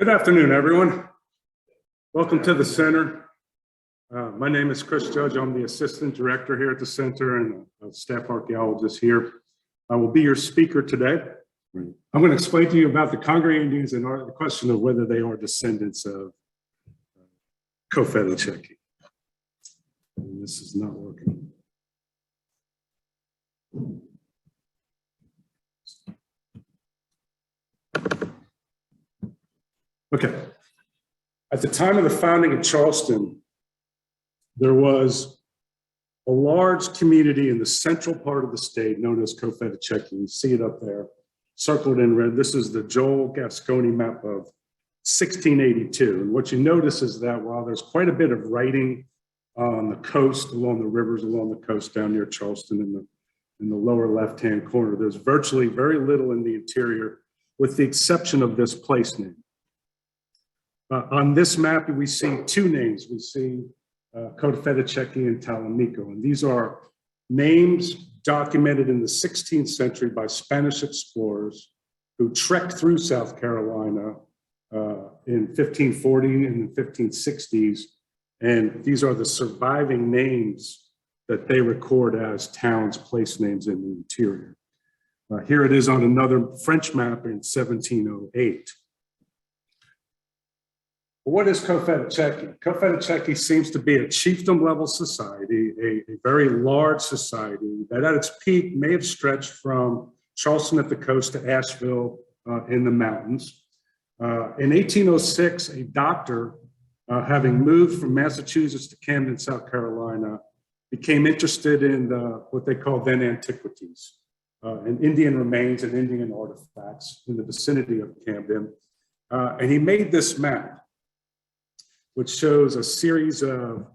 Good afternoon, everyone. Welcome to the center. My name is Chris Judge. I'm the assistant director here at the center and a staff archaeologist here. I will be your speaker today. I'm going to explain to you about the Congaree Indians and the question of whether they are descendants of Cofitachequi. This is not working. Okay. At the time of the founding of Charleston, there was a large community in the central part of the state known as Cofitachequi. You see it up there, circled in red. This is the Joel Gasconi map of 1682. And what you notice is that while there's quite a bit of writing on the coast, along the rivers, along the coast down near Charleston in the lower left-hand corner, there's virtually very little in the interior, with the exception of this place name. On this map, we see two names. We see Cofitachequi and Talamico, and these are names documented in the 16th century by Spanish explorers who trekked through South Carolina in 1540 and the 1560s, and these are the surviving names that they record as towns, place names in the interior. Here it is on another French map in 1708. What is Cofitachequi? Cofitachequi seems to be a chiefdom-level society, a very large society that at its peak may have stretched from Charleston at the coast to Asheville in the mountains. In 1806, a doctor, having moved from Massachusetts to Camden, South Carolina, became interested in what they called then antiquities, and Indian remains and Indian artifacts in the vicinity of Camden. And he made this map, which shows a series of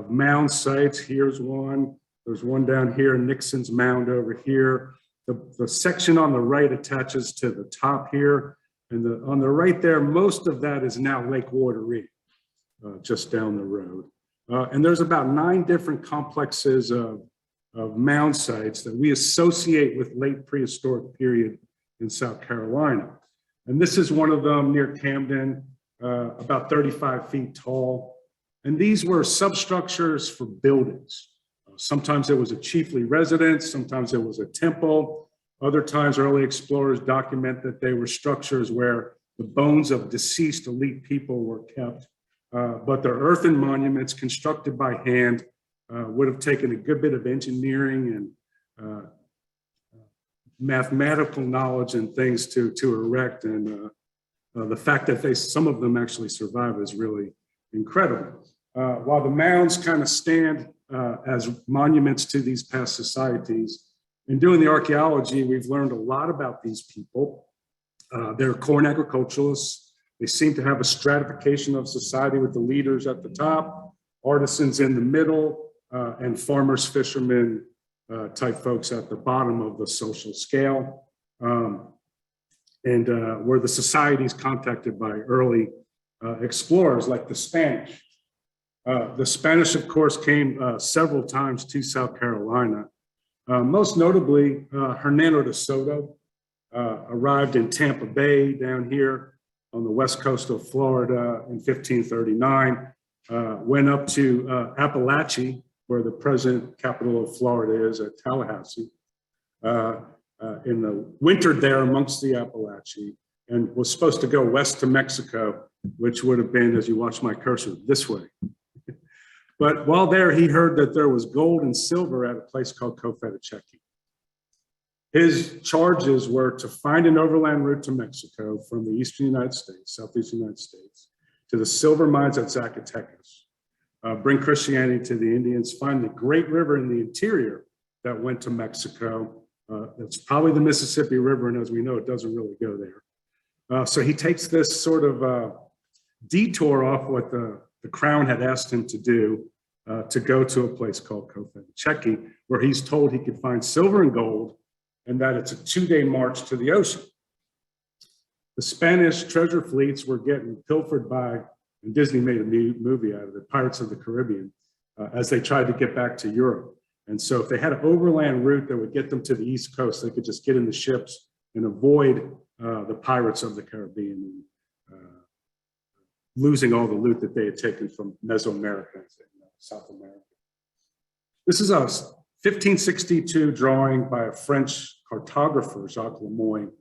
mound sites. Here's one. There's one down here, Nixon's Mound over here. The section on the right attaches to the top here. And on the right there, most of that is now Lake Wateree, just down the road. And there's about 9 different complexes of mound sites that we associate with late prehistoric period in South Carolina. And this is one of them near Camden. About 35 feet tall. And these were substructures for buildings. Sometimes it was a chiefly residence, sometimes it was a temple. Other times early explorers document that they were structures where the bones of deceased elite people were kept. But their earthen monuments constructed by hand would have taken a good bit of engineering and mathematical knowledge and things to erect, and the fact that some of them actually survive is really incredible. While the mounds kind of stand as monuments to these past societies, in doing the archaeology, we've learned a lot about these people. They're corn agriculturalists. They seem to have a stratification of society with the leaders at the top, artisans in the middle, and farmers, fishermen type folks at the bottom of the social scale. And were the societies contacted by early explorers like the Spanish. The Spanish, of course, came several times to South Carolina. Most notably, Hernando de Soto arrived in Tampa Bay down here on the west coast of Florida in 1539, went up to Appalachia, where the present capital of Florida is, at Tallahassee. In the wintered there amongst the Appalachia, and was supposed to go west to Mexico, which would have been, as you watch my cursor, this way. But while there, he heard that there was gold and silver at a place called Cofitachequi. His charges were to find an overland route to Mexico from the eastern United States, southeastern United States, to the silver mines at Zacatecas, bring Christianity to the Indians, find the great river in the interior that went to Mexico. It's probably the Mississippi River, and as we know, it doesn't really go there. So he takes this sort of detour off what the crown had asked him to do, to go to a place called Cofitachequi, where he's told he could find silver and gold, and that it's a 2-day march to the ocean. The Spanish treasure fleets were getting pilfered by, and Disney made a movie out of it, Pirates of the Caribbean, as they tried to get back to Europe. And so if they had an overland route that would get them to the East Coast, they could just get in the ships and avoid the pirates of the Caribbean. losing all the loot that they had taken from Mesoamerica and South America. This is a 1562 drawing by a French cartographer, Jacques Lemoyne.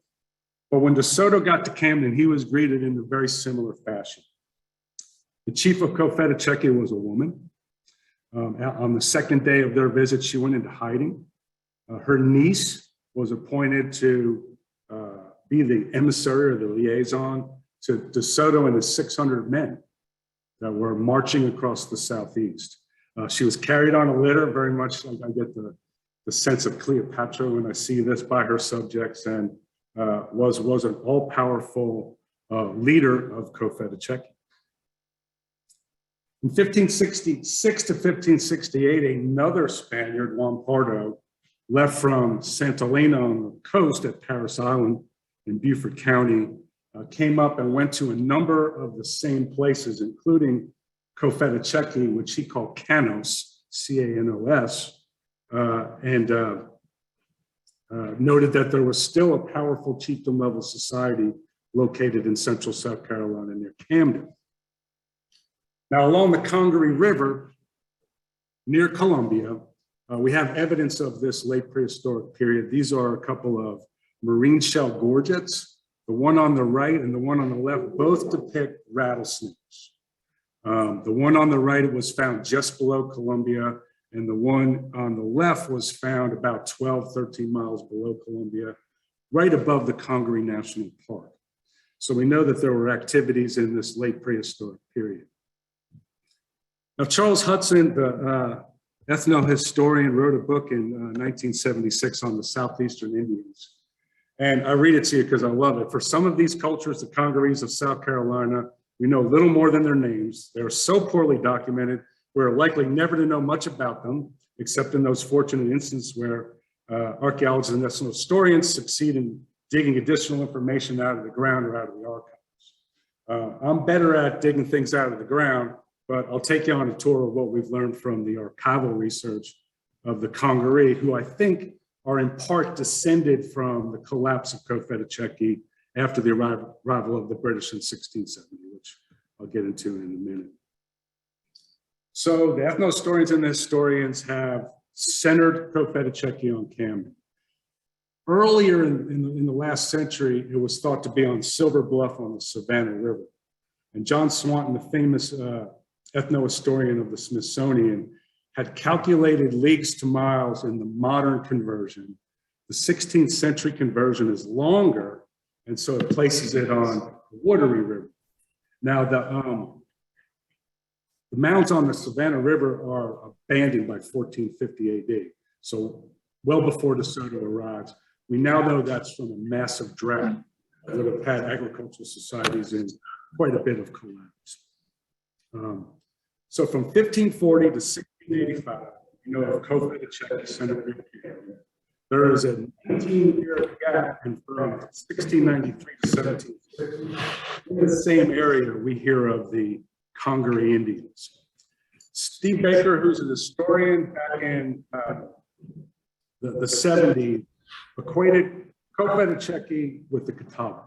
But when De Soto got to Camden, he was greeted in a very similar fashion. The chief of Cofitachequi was a woman. On the second day of their visit, she went into hiding. Her niece was appointed to be the emissary or the liaison to De Soto and his 600 men that were marching across the southeast. She was carried on a litter, very much like I get the sense of Cleopatra when I see this, by her subjects, and was an all-powerful leader of Cofitachequi. In 1566 to 1568, another Spaniard, Juan Pardo, left from Santa Elena on the coast at Paris Island in Beaufort County, came up and went to a number of the same places, including Cofitachequi, which he called Canos, C-A-N-O-S, and noted that there was still a powerful chieftain-level society located in central South Carolina near Camden. Now, along the Congaree River, near Columbia, we have evidence of this late prehistoric period. These are a couple of marine shell gorgets. The one on the right and the one on the left both depict rattlesnakes. The one on the right was found just below Columbia, and the one on the left was found about 12, 13 miles below Columbia, right above the Congaree National Park. So we know that there were activities in this late prehistoric period. Now, Charles Hudson, the ethnohistorian, wrote a book in 1976 on the Southeastern Indians. And I read it to you because I love it. For some of these cultures, the Congarees of South Carolina, we know little more than their names. They're so poorly documented, we're likely never to know much about them, except in those fortunate instances where archaeologists and ethnohistorians succeed in digging additional information out of the ground or out of the archives. I'm better at digging things out of the ground, but I'll take you on a tour of what we've learned from the archival research of the Congaree, who I think are in part descended from the collapse of Cofitachequi after the arrival of the British in 1670, which I'll get into in a minute. So the ethnohistorians and the historians have centered Cofitachequi on Camden. Earlier in the last century, it was thought to be on Silver Bluff on the Savannah River. And John Swanton, the famous ethnohistorian of the Smithsonian, had calculated leagues to miles in the modern conversion. The 16th century conversion is longer, and so it places it on the Wateree River. Now, the mounds on the Savannah River are abandoned by 1450 AD, so well before De Soto arrives. We now know that's from a massive drought that would have had agricultural societies in quite a bit of collapse. So from 1540 to 1685, you know, of Cofitachequi centered here, there is a 19-year gap, and from 1693 to 1750, in the same area we hear of the Congaree Indians. Steve Baker, who's a historian back in the 70s, equated Cofitachequi with the Catawba.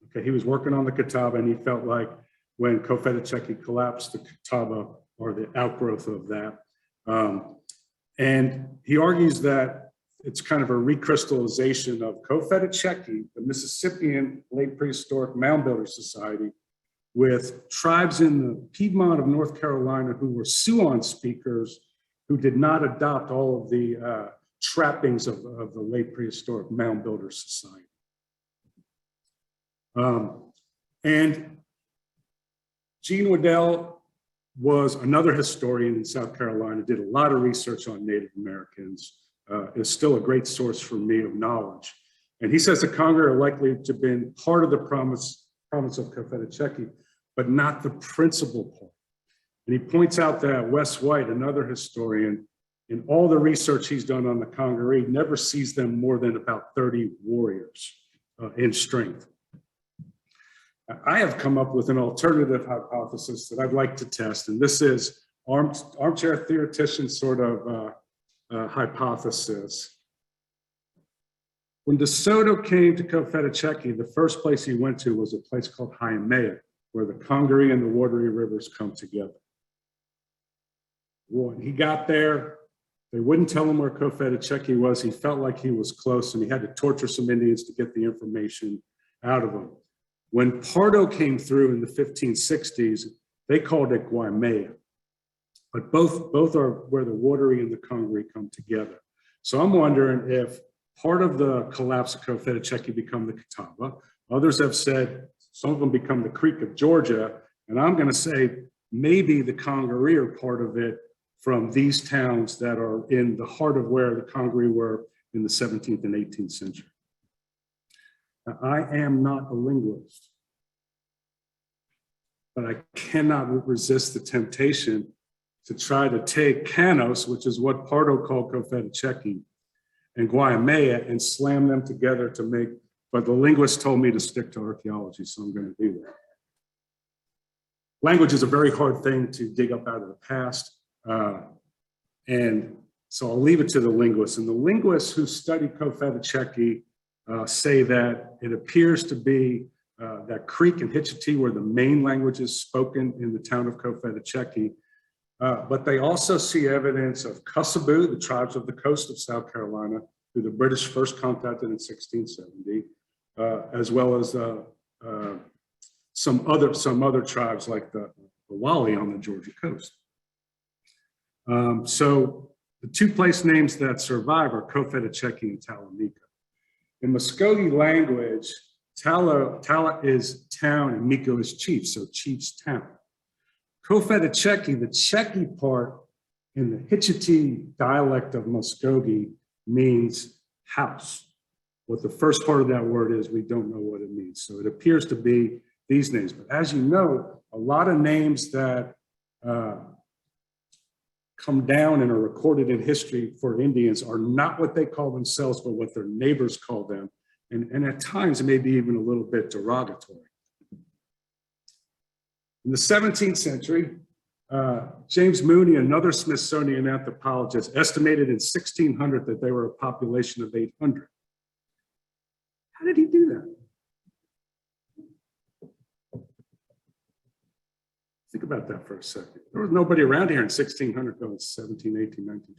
Okay, he was working on the Catawba, and he felt like when Cofitachequi collapsed, the Catawba, or the outgrowth of that. And he argues that it's kind of a recrystallization of Cofitachequi, the Mississippian late prehistoric mound builder society, with tribes in the Piedmont of North Carolina who were Siouan speakers who did not adopt all of the trappings of the late prehistoric mound builder society. And Gene Waddell was another historian in South Carolina, did a lot of research on Native Americans, is still a great source for me of knowledge. And he says the Congaree are likely to have been part of the province of Cofitachequi, but not the principal part. And he points out that Wes White, another historian, in all the research he's done on the Congaree, never sees them more than about 30 warriors in strength. I have come up with an alternative hypothesis that I'd like to test, and this is armchair theoretician sort of hypothesis. When De Soto came to Cofitachequi, the first place he went to was a place called Hyamea. where the Congaree and the Wateree rivers come together. When he got there, they wouldn't tell him where Cofitachequi was. He felt like he was close, and he had to torture some Indians to get the information out of them. When Pardo came through in the 1560s, they called it Waimea. But both are where the Wateree and the Congaree come together. So I'm wondering if part of the collapse of Cofitachequi become the Catawba. Others have said some of them become the Creek of Georgia. And I'm going to say maybe the Congaree are part of it from these towns that are in the heart of where the Congaree were in the 17th and 18th century. Now, I am not a linguist, but I cannot resist the temptation to try to take Canos, which is what Pardo called Cofitachequi, and Guayamea and slam them together to make, but the linguist told me to stick to archaeology, so I'm going to do that. Language is a very hard thing to dig up out of the past, and so I'll leave it to the linguists. And the linguists who study Cofitachequi say that it appears to be that Creek and Hitchiti were the main languages spoken in the town of Cofitachequi. But they also see evidence of Kusabu, the tribes of the coast of South Carolina, who the British first contacted in 1670, as well as some other tribes like the Wali on the Georgia coast. So the two place names that survive are Cofitachequi and Talameca. In Muskogee language, Tala is town and Miko is chief, so chief's town. Cofitachequi, the Chequi part in the Hitchiti dialect of Muskogee means house. What the first part of that word is, we don't know what it means. So it appears to be these names. But as you know, a lot of names that come down and are recorded in history for Indians are not what they call themselves, but what their neighbors call them. And at times, it may be even a little bit derogatory. In the 17th century, James Mooney, another Smithsonian anthropologist, estimated in 1600 that they were a population of 800. How did he do that? Think about that for a second. There was nobody around here in 1600 going 17, 18, 19.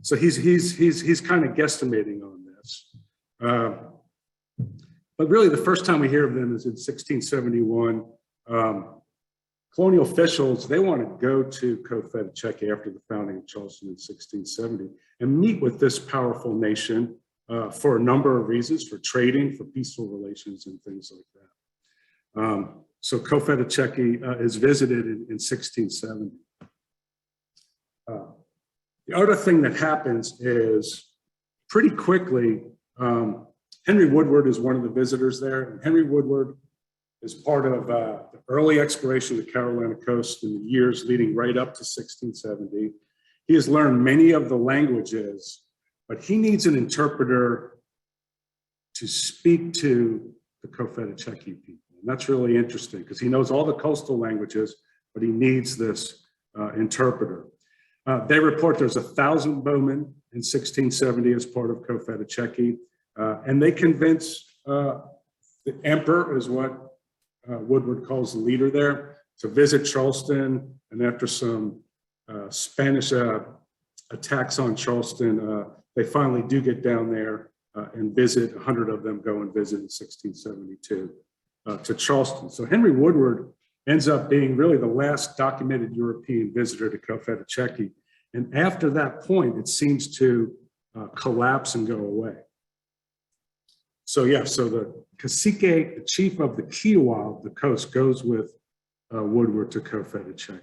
So he's kind of guesstimating on this. But really, the first time we hear of them is in 1671. Colonial officials, they want to go to Cofitachequi after the founding of Charleston in 1670 and meet with this powerful nation for a number of reasons, for trading, for peaceful relations, and things like that. So Cofitachequi is visited in 1670. The other thing that happens is pretty quickly, Henry Woodward is one of the visitors there, and Henry Woodward is part of the early exploration of the Carolina coast in the years leading right up to 1670. He has learned many of the languages, but he needs an interpreter to speak to the Cofitachequi people. And that's really interesting because he knows all the coastal languages, but he needs this interpreter. They report there's 1,000 bowmen in 1670 as part of Cofitachequi, and they convince the emperor, is what Woodward calls the leader there, to visit Charleston. And after some Spanish attacks on Charleston, they finally do get down there and visit. 100 of them go and visit in 1672 to Charleston. So Henry Woodward ends up being really the last documented European visitor to Cofitachequi. And after that point, it seems to collapse and go away. So yeah, so the cacique, the chief of the Kiowa of the coast, goes with Woodward to Cofitachequi.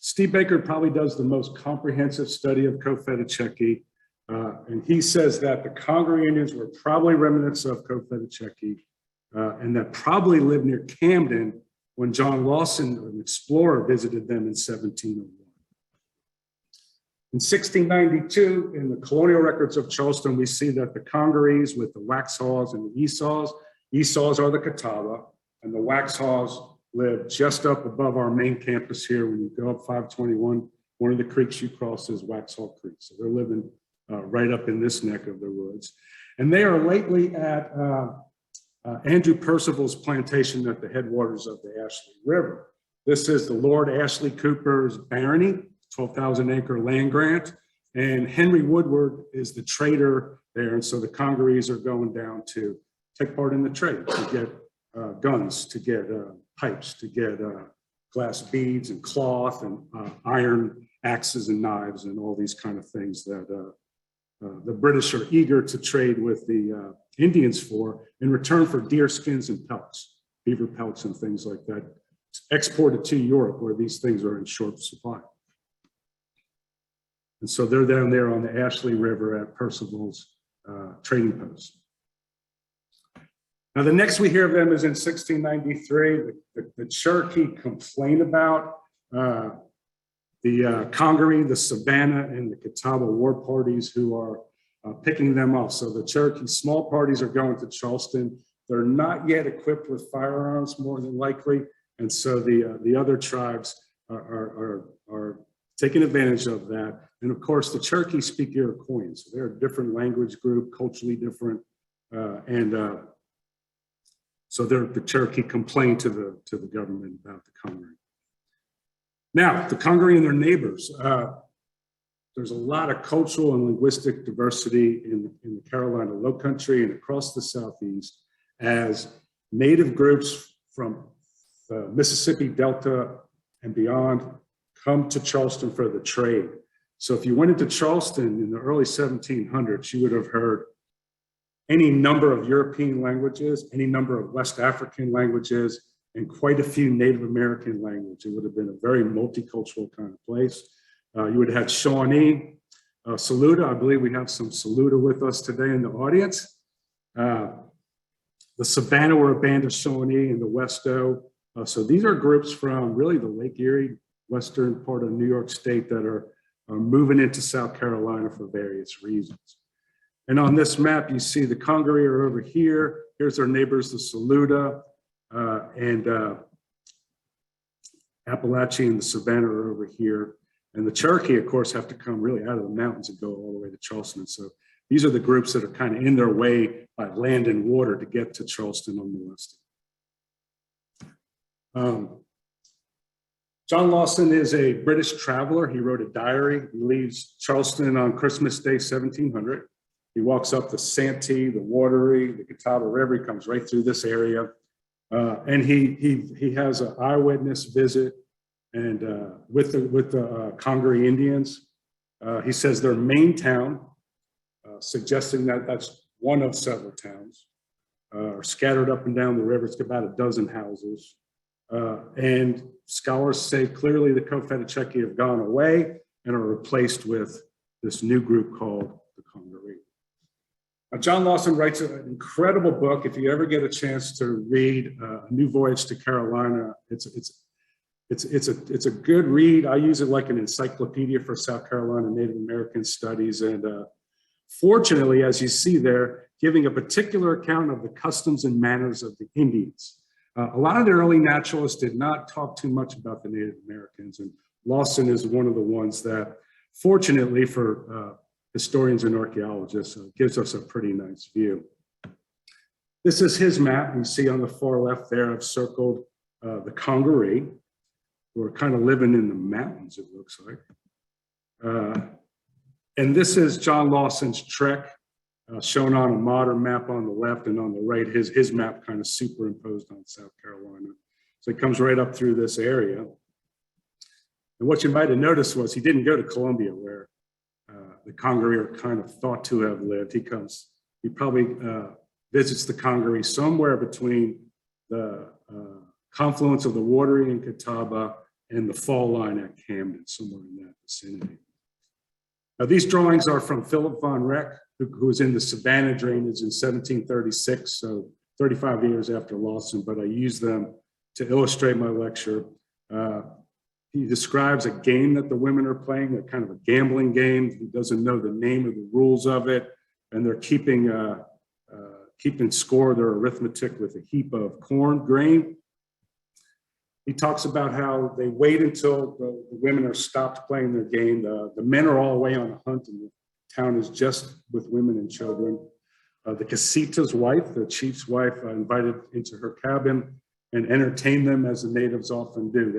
Steve Baker probably does the most comprehensive study of Cofitachequi, and he says that the Congaree Indians were probably remnants of Cofitachequi, and that probably lived near Camden when John Lawson, an explorer, visited them in 1701. In 1692, in the colonial records of Charleston, we see that the Congarees with the Waxhaws and the Esaws are the Catawba, and the Waxhaws live just up above our main campus here. When you go up 521, one of the creeks you cross is Waxhaw Creek. So they're living right up in this neck of the woods. And they are lately at Andrew Percival's plantation at the headwaters of the Ashley River. This is the Lord Ashley Cooper's barony, 12,000 acre land grant. And Henry Woodward is the trader there. And so the Congarees are going down to take part in the trade, to get guns, to get pipes, to get glass beads and cloth and iron axes and knives and all these kind of things that the British are eager to trade with the Indians for in return for deer skins and pelts, beaver pelts and things like that, exported to Europe where these things are in short supply. And so they're down there on the Ashley River at Percival's trading post. Now, the next we hear of them is in 1693. The Cherokee complain about the Congaree, the Savannah, and the Catawba war parties who are picking them off. So the Cherokee small parties are going to Charleston. They're not yet equipped with firearms, more than likely. And so the other tribes are taking advantage of that. And of course, the Cherokee speak Iroquoian. So they're a different language group, culturally different. So the Cherokee complain to the government about the Congaree. Now, the Congaree and their neighbors. There's a lot of cultural and linguistic diversity in the Carolina Lowcountry and across the Southeast as native groups from the Mississippi Delta and beyond come to Charleston for the trade. So if you went into Charleston in the early 1700s, you would have heard any number of European languages, any number of West African languages, and quite a few Native American languages. It would have been a very multicultural kind of place. You would have had Shawnee, Saluda. I believe we have some Saluda with us today in the audience. The Savannah were a band of Shawnee and the Westo. So these are groups from really the Lake Erie, western part of New York State that are moving into South Carolina for various reasons. And on this map, you see the Congaree are over here. Here's our neighbors, the Saluda, and Appalachia and the Savannah are over here. And the Cherokee, of course, have to come really out of the mountains and go all the way to Charleston. So these are the groups that are kind of in their way by land and water to get to Charleston on the west. John Lawson is a British traveler. He wrote a diary. He leaves Charleston on Christmas Day, 1700. He walks up the Santee, the Wateree, the Catawba River. He comes right through this area. And he has an eyewitness visit and with the Congaree Indians. He says their main town, suggesting that that's one of several towns, are scattered up and down the river. It's about a dozen houses. And scholars say clearly the Cofitachequi have gone away and are replaced with this new group called the Congaree. John Lawson writes an incredible book. If you ever get a chance to read A New Voyage to Carolina, it's a good read. I use it like an encyclopedia for South Carolina Native American studies. And fortunately, as you see there, giving a particular account of the customs and manners of the Indians. A lot of the early naturalists did not talk too much about the Native Americans, and Lawson is one of the ones that, fortunately for historians and archaeologists, gives us a pretty nice view. This is his map. You see on the far left there, I've circled the Congaree, who are kind of living in the mountains, it looks like. And this is John Lawson's trek, shown on a modern map on the left, and on the right, his map kind of superimposed on South Carolina. So it comes right up through this area. And what you might have noticed was he didn't go to Columbia, where the Congaree are kind of thought to have lived. He probably visits the Congaree somewhere between the confluence of the Wateree and Catawba and the fall line at Camden, somewhere in that vicinity. Now, these drawings are from Philip von Reck, who was in the Savannah drainage in 1736, so 35 years after Lawson, but I use them to illustrate my lecture. He describes a game that the women are playing, a kind of a gambling game. He doesn't know the name of the rules of it, and they're keeping score, their arithmetic, with a heap of grain. He talks about how they wait until the women are stopped playing their game. The men are all away on a hunt, and the town is just with women and children. The Casita's wife, the chief's wife, invited into her cabin and entertained them as the natives often do.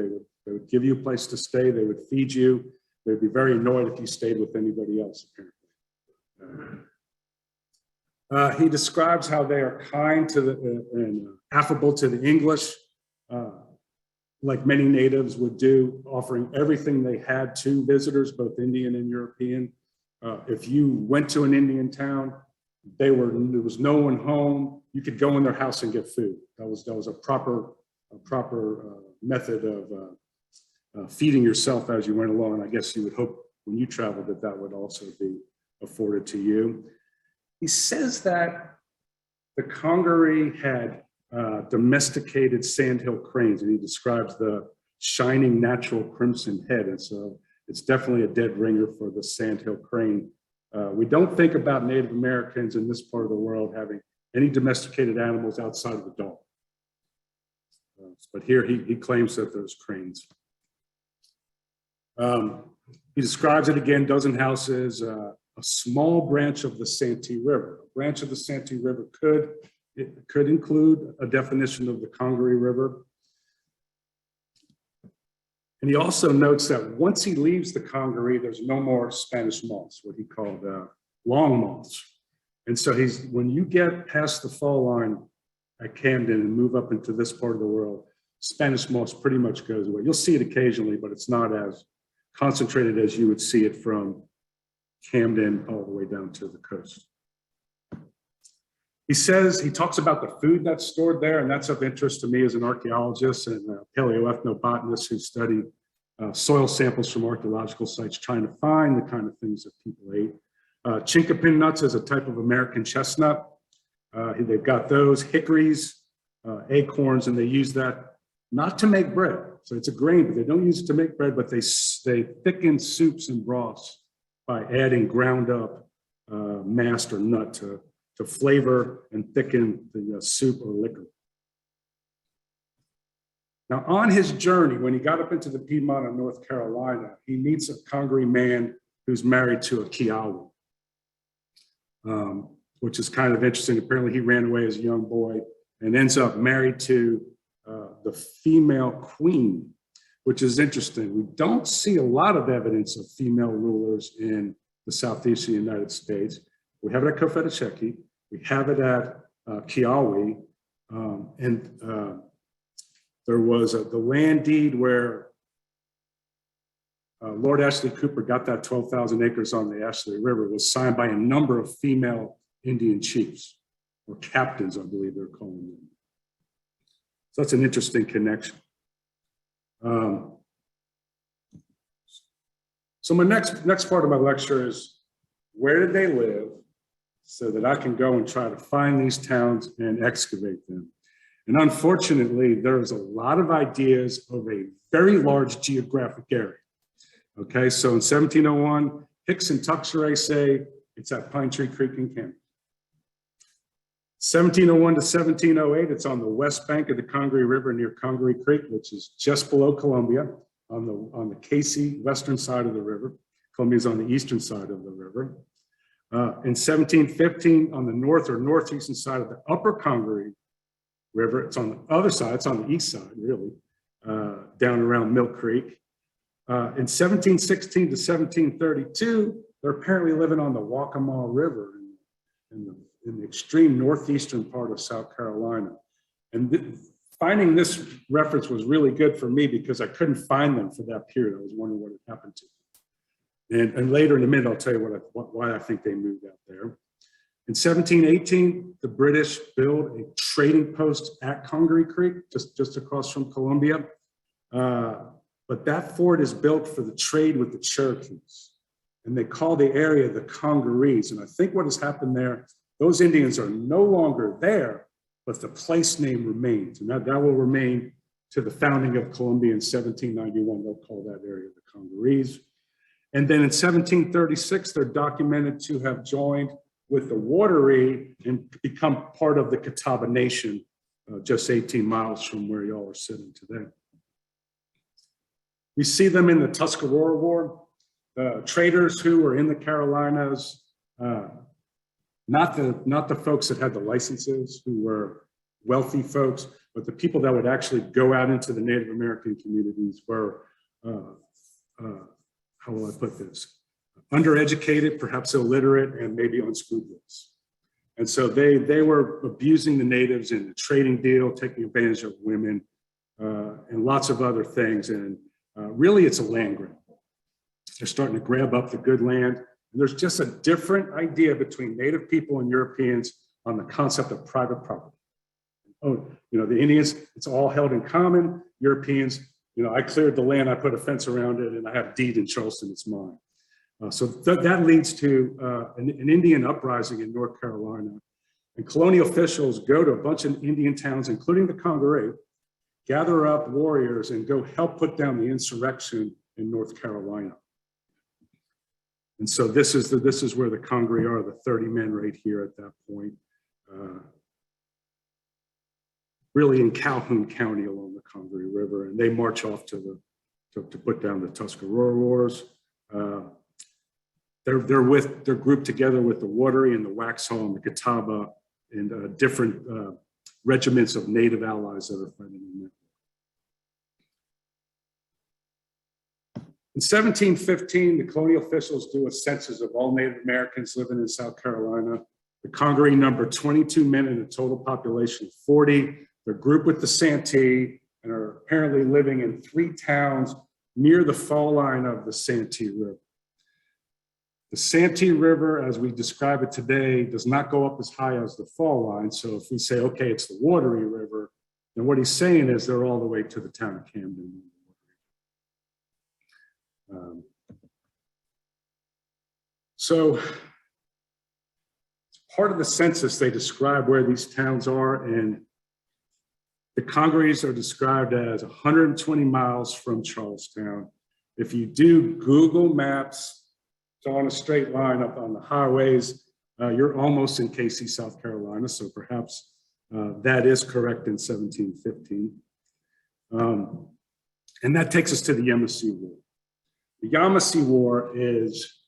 They would give you a place to stay. They would feed you. They'd be very annoyed if you stayed with anybody else, apparently. He describes how they are kind to and affable to the English, like many natives would do, offering everything they had to visitors, both Indian and European. If you went to an Indian town, there was no one home. You could go in their house and get food. That was a proper method of feeding yourself as you went along. I guess you would hope when you traveled that would also be afforded to you. He says that the Congaree had domesticated sandhill cranes, and he describes the shining natural crimson head. And so it's definitely a dead ringer for the sandhill crane. We don't think about Native Americans in this part of the world having any domesticated animals outside of the dog. But here he claims that there's cranes. He describes it again, dozen houses, a small branch of the Santee River. A branch of the Santee River could include a definition of the Congaree River. And he also notes that once he leaves the Congaree, there's no more Spanish moths, what he called long moths. And so when you get past the fall line at Camden and move up into this part of the world, Spanish moths pretty much goes away. You'll see it occasionally, but it's not as concentrated as you would see it from Camden all the way down to the coast. He talks about the food that's stored there, and that's of interest to me as an archaeologist and a paleoethnobotanist who studied soil samples from archaeological sites, trying to find the kind of things that people ate. Chinkapin nuts is a type of American chestnut. They've got those, hickories, acorns, and they use that not to make bread. So it's a grain, but they don't use it to make bread, but they thicken soups and broths by adding ground up mast or nut to flavor and thicken the soup or liquor. Now, on his journey, when he got up into the Piedmont of North Carolina, he meets a Congaree man who's married to a Kiowa, which is kind of interesting. Apparently, he ran away as a young boy and ends up married to the female queen, which is interesting. We don't see a lot of evidence of female rulers in the southeastern United States. We have it at Cofitachequi, we have it at Kiowa, and there was the land deed where Lord Ashley Cooper got that 12,000 acres on the Ashley River, was signed by a number of female Indian chiefs, or captains, I believe they're calling them. So that's an interesting connection. So my next part of my lecture is, where did they live, so that I can go and try to find these towns and excavate them. And unfortunately, there's a lot of ideas of a very large geographic area. Okay, so in 1701, Hicks and Tuxeray say it's at Pine Tree Creek in Camden. 1701 to 1708, it's on the west bank of the Congaree River near Congaree Creek, which is just below Columbia on the Casey western side of the river. Columbia is on the eastern side of the river. In 1715, on the north or northeastern side of the upper Congaree River, it's on the other side, it's on the east side, really, down around Mill Creek. In 1716 to 1732, they're apparently living on the Waccamaw River in the extreme northeastern part of South Carolina. And finding this reference was really good for me because I couldn't find them for that period. I was wondering what had happened to them. And later in a minute, I'll tell you why I think they moved out there. In 1718, the British build a trading post at Congaree Creek, just across from Columbia. But that fort is built for the trade with the Cherokees. And they call the area the Congarees. And I think what has happened there, those Indians are no longer there, but the place name remains. And that will remain to the founding of Columbia in 1791. They'll call that area the Congarees. And then in 1736, they're documented to have joined with the Wateree and become part of the Catawba Nation, just 18 miles from where y'all are sitting today. We see them in the Tuscarora War. Traders who were in the Carolinas not the folks that had the licenses who were wealthy folks, but the people that would actually go out into the Native American communities were, how will I put this? Undereducated, perhaps illiterate, and maybe unscrupulous. And so they were abusing the natives in the trading deal, taking advantage of women, and lots of other things. And really, it's a land grab. They're starting to grab up the good land. And there's just a different idea between Native people and Europeans on the concept of private property. Oh, the Indians, it's all held in common. Europeans, I cleared the land, I put a fence around it, and I have a deed in Charleston, it's mine. So that leads to an Indian uprising in North Carolina. And colonial officials go to a bunch of Indian towns, including the Congaree, gather up warriors and go help put down the insurrection in North Carolina. And so this is where the Congaree are, the 30 men right here at that point. Really in Calhoun County along the Congaree River, and they march off to put down the Tuscarora Wars. They're grouped together with the Wateree and the Waxhaw and the Catawba and different regiments of Native allies that are fighting in there. In 1715, the colonial officials do a census of all Native Americans living in South Carolina. The Congaree number 22 men in a total population of 40. They're grouped with the Santee and are apparently living in 3 towns near the fall line of the Santee River. The Santee River, as we describe it today, does not go up as high as the fall line. So if we say, okay, it's the Wateree River, then what he's saying is they're all the way to the town of Camden. So part of the census, they describe where these towns are, and the Congarees are described as 120 miles from Charlestown. If you do Google Maps, it's on a straight line up on the highways, you're almost in Casey, South Carolina, so perhaps that is correct in 1715. And that takes us to the Yamasee War. The Yamasee War is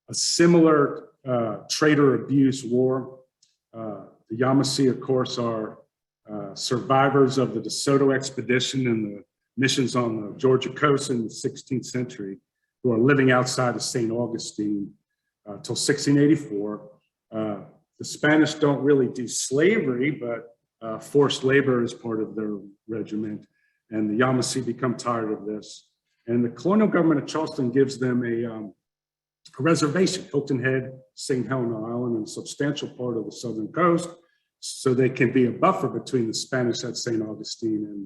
a similar trader abuse war. The Yamasee, of course, are survivors of the DeSoto expedition and the missions on the Georgia coast in the 16th century, who are living outside of St. Augustine till 1684. The Spanish don't really do slavery, but forced labor is part of their regiment. And the Yamasee become tired of this. And the colonial government of Charleston gives them a reservation, Hilton Head, St. Helena Island, and a substantial part of the southern coast, so they can be a buffer between the Spanish at St. Augustine and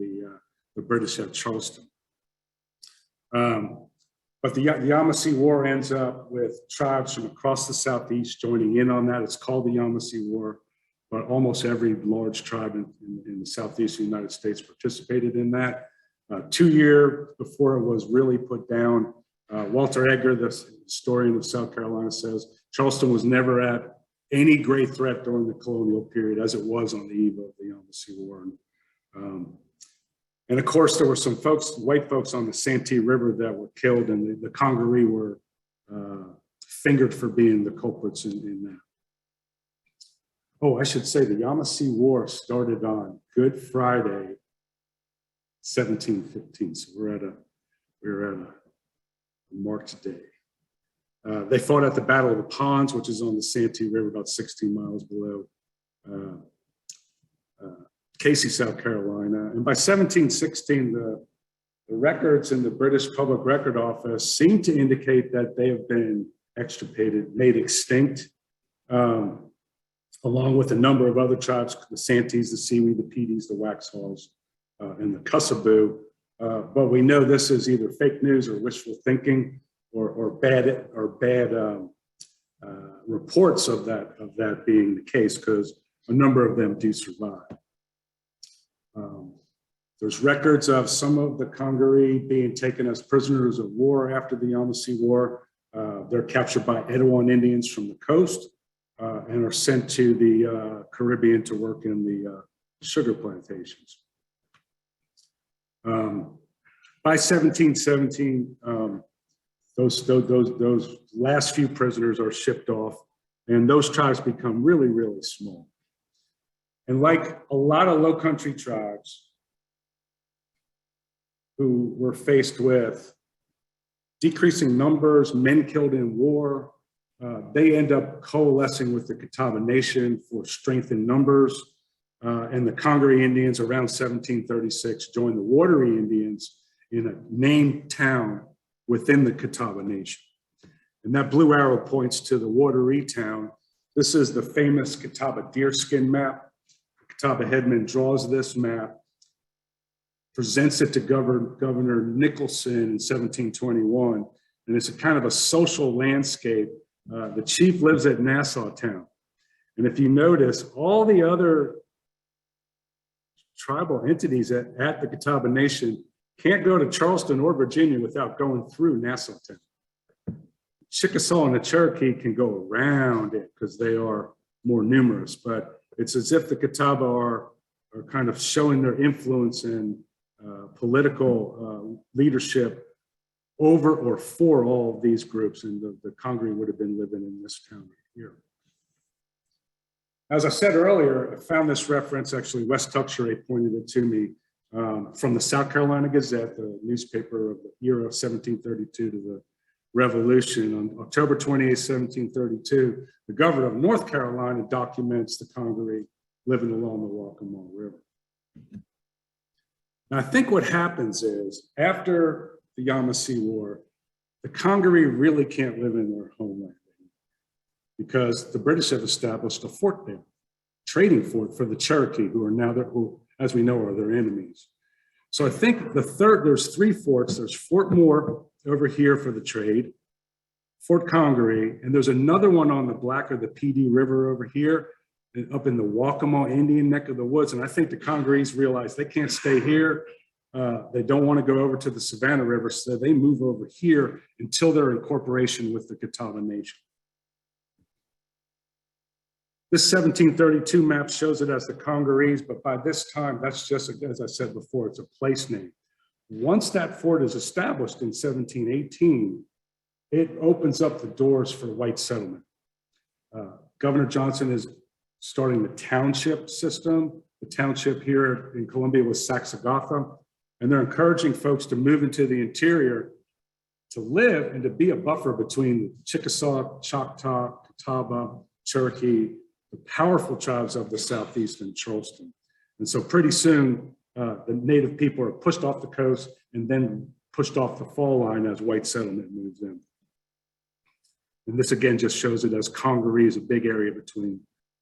the British at Charleston. But the Yamasee War ends up with tribes from across the Southeast joining in on that. It's called the Yamasee War, but almost every large tribe in the Southeast United States participated in that. 2 years before it was really put down, Walter Edgar, the historian of South Carolina, says Charleston was never at any great threat during the colonial period as it was on the eve of the Yamasee War. And of course, there were some folks, white folks on the Santee River that were killed, and the Congaree were fingered for being the culprits in that. Oh, I should say the Yamasee War started on Good Friday, 1715. So we're at a marked day. They fought at the Battle of the Ponds, which is on the Santee River, about 16 miles below Casey, South Carolina. And by 1716, the records in the British Public Record Office seem to indicate that they have been extirpated, made extinct, along with a number of other tribes, the Santees, the Seaweed, the Peedies, the Waxhaws, and the Cussaboo. But we know this is either fake news or wishful thinking, or bad reports of that being the case, because a number of them do survive. There's records of some of the Congaree being taken as prisoners of war after the Yamasee War. They're captured by Etowah Indians from the coast and are sent to the Caribbean to work in the sugar plantations. By 1717, those last few prisoners are shipped off And those tribes become really, really small. And like a lot of low country tribes who were faced with decreasing numbers, men killed in war, they end up coalescing with the Catawba Nation for strength in numbers. And the Congaree Indians around 1736 joined the Wateree Indians in a named town within the Catawba Nation. And that blue arrow points to the Wateree town. This is the famous Catawba deerskin map. Catawba headman draws this map, presents it to Governor Nicholson in 1721, and it's a kind of a social landscape. The chief lives at Nassau Town. And if you notice, all the other tribal entities at the Catawba Nation can't go to Charleston or Virginia without going through Nassau Town. Chickasaw and the Cherokee can go around it because they are more numerous, but it's as if the Catawba are kind of showing their influence and political leadership over or for all of these groups, and the Congaree would have been living in this town right here. As I said earlier, I found this reference, actually Wes Tuxeray pointed it to me, from the South Carolina Gazette, the newspaper of the era of 1732 to the Revolution. On October 28, 1732, the governor of North Carolina documents the Congaree living along the Waccamaw River. Now, I think what happens is, after the Yamasee War, the Congaree really can't live in their homeland because the British have established a fort there, trading fort for the Cherokee, who are now, who, as we know, are their enemies. So I think there's three forts. There's Fort Moore over here for the trade, Fort Congaree, and there's another one on the Black or the PD River over here, up in the Waccamaw Indian neck of the woods. And I think the Congarees realize they can't stay here. They don't want to go over to the Savannah River, so they move over here until their incorporation with the Catawba Nation. This 1732 map shows it as the Congarees, but by this time, that's just, as I said before, it's a place name. Once that fort is established in 1718, it opens up the doors for white settlement. Governor Johnson is starting the township system. The township here in Columbia was Saxagatha, and they're encouraging folks to move into the interior to live and to be a buffer between the Chickasaw, Choctaw, Catawba, Cherokee, the powerful tribes of the Southeast and Charleston. And so pretty soon, the native people are pushed off the coast and then pushed off the fall line as white settlement moves in. And this again just shows it as Congaree is a big area between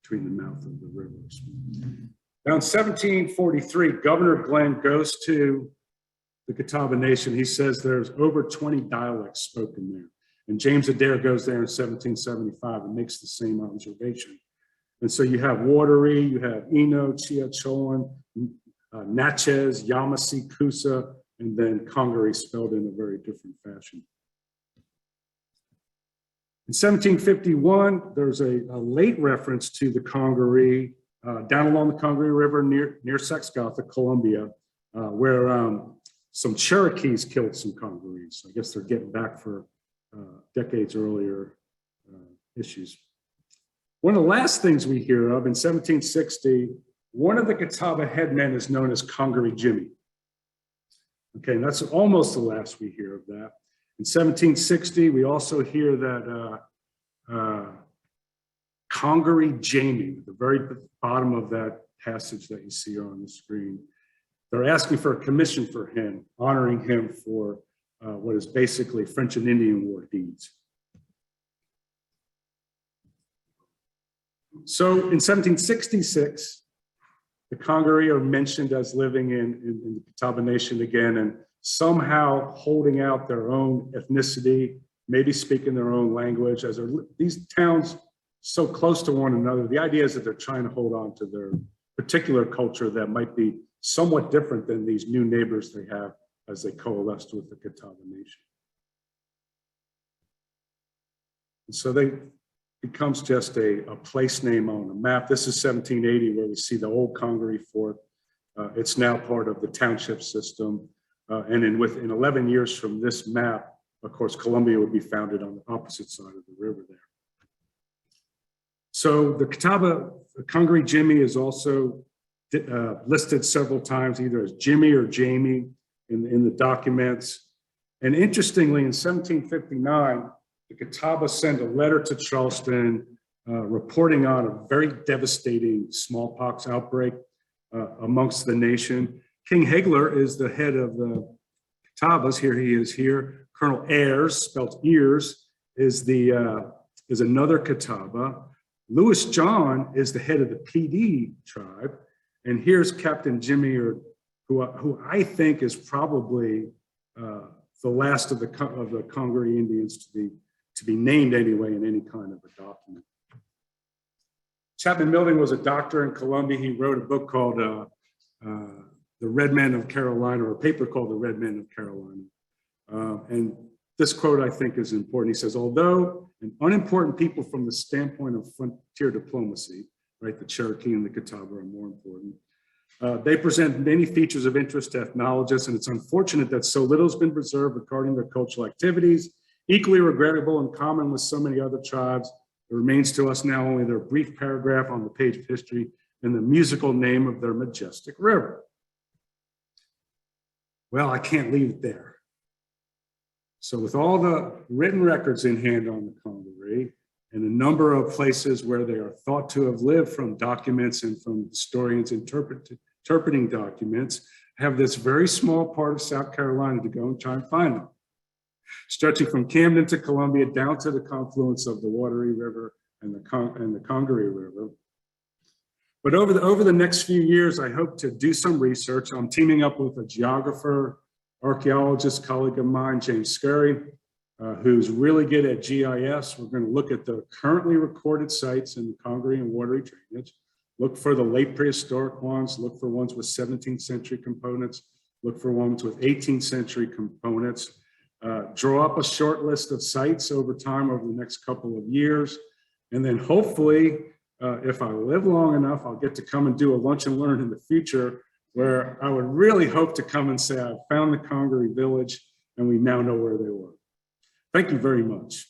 the mouth of the rivers. Now in 1743, Governor Glenn goes to the Catawba Nation. He says there's over 20 dialects spoken there. And James Adair goes there in 1775 and makes the same observation. And so you have Wateree, you have Eno, Chiachoan, Natchez, Yamasee, Coosa, and then Congaree spelled in a very different fashion. In 1751, there's a late reference to the Congaree down along the Congaree River near Saxagatha, Columbia, where some Cherokees killed some Congarees. So I guess they're getting back for decades earlier issues. One of the last things we hear of in 1760, one of the Catawba headmen is known as Congaree Jimmy. Okay, and that's almost the last we hear of that. In 1760, we also hear that Congaree Jamie, at the very bottom of that passage that you see on the screen, they're asking for a commission for him, honoring him for what is basically French and Indian War deeds. So in 1766, the Congaree are mentioned as living in the Catawba Nation again, and somehow holding out their own ethnicity, maybe speaking their own language. As these towns so close to one another, the idea is that they're trying to hold on to their particular culture that might be somewhat different than these new neighbors they have as they coalesced with the Catawba Nation. And so they becomes just a place name on a map. This is 1780, where we see the old Congaree fort. It's now part of the township system. And in 11 years from this map, of course, Columbia would be founded on the opposite side of the river there. So the Catawba Congaree Jimmy is also listed several times, either as Jimmy or Jamie in the documents. And interestingly, in 1759, the Catawba sent a letter to Charleston reporting on a very devastating smallpox outbreak amongst the nation. King Hagler is the head of the Catawbas. Here he is here. Colonel Ayres, spelled ears, is another Catawba. Louis John is the head of the PD tribe. And here's Captain Jimmy, who I think is probably the last of the Congaree Indians to be named anyway in any kind of a document. Chapman Milding was a doctor in Columbia. He wrote a book called The Red Men of Carolina, or a paper called The Red Men of Carolina. And this quote I think is important. He says, although an unimportant people from the standpoint of frontier diplomacy, right, the Cherokee and the Catawba are more important, they present many features of interest to ethnologists, and it's unfortunate that so little has been preserved regarding their cultural activities. Equally regrettable, in common with so many other tribes, it remains to us now only their brief paragraph on the page of history and the musical name of their majestic river. Well, I can't leave it there. So with all the written records in hand on the Congaree and a number of places where they are thought to have lived from documents and from historians interpreting documents, I have this very small part of South Carolina to go and try and find them. Stretching from Camden to Columbia down to the confluence of the Wateree River and the Congaree River. But over the next few years, I hope to do some research. I'm teaming up with a geographer, archaeologist, colleague of mine, James Scurry, who's really good at GIS. We're going to look at the currently recorded sites in the Congaree and Wateree drainage, look for the late prehistoric ones, look for ones with 17th century components, look for ones with 18th century components, draw up a short list of sites over time over the next couple of years. And then hopefully, if I live long enough, I'll get to come and do a lunch and learn in the future where I would really hope to come and say, I found the Congaree village and we now know where they were. Thank you very much.